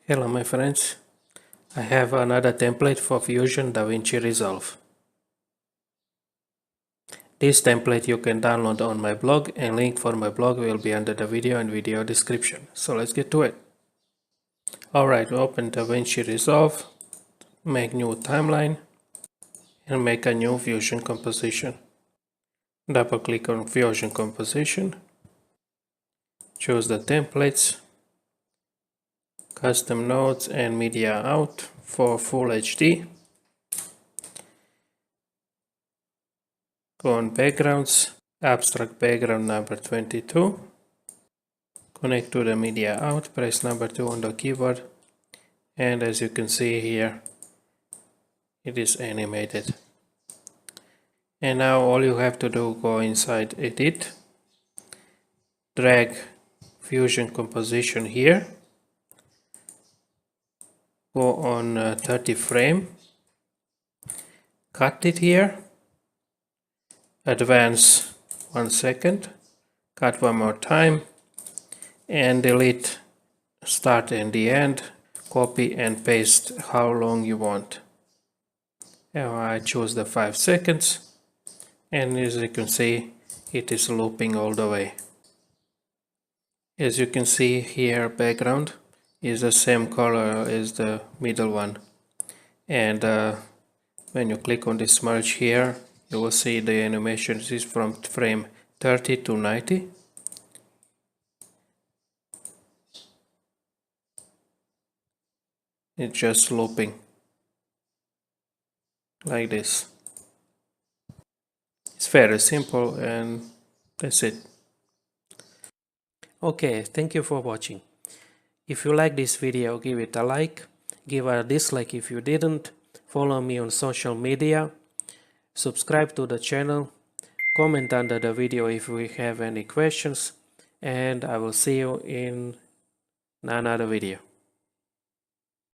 Hello my friends, I have another template for Fusion Davinci Resolve. This template you can download on my blog, and link for my blog will be under the video and video description. So let's get to it. Alright, open Davinci Resolve, make new timeline and make a new Fusion composition. Double click on Fusion composition, choose the templates, custom nodes and media out for full HD. Go on backgrounds, abstract background number 22. Connect to the media out, press number 2 on the keyboard, and as you can see here, it is animated. And now all you have to do, go inside edit, drag Fusion composition here, go on 30 frame, cut it here, advance 1 second, cut one more time, and delete start and the end, copy and paste how long you want. Now I choose the 5 seconds, and as you can see, it is looping all the way. As you can see here, background is the same color as the middle one, and when you click on this merge here, you will see the animation is from frame 30 to 90. It's just looping like this. It's very simple, and that's it. Okay, thank you for watching. If you like this video, give it a like, give a dislike if you didn't, follow me on social media, subscribe to the channel, comment under the video if we have any questions, and I will see you in another video.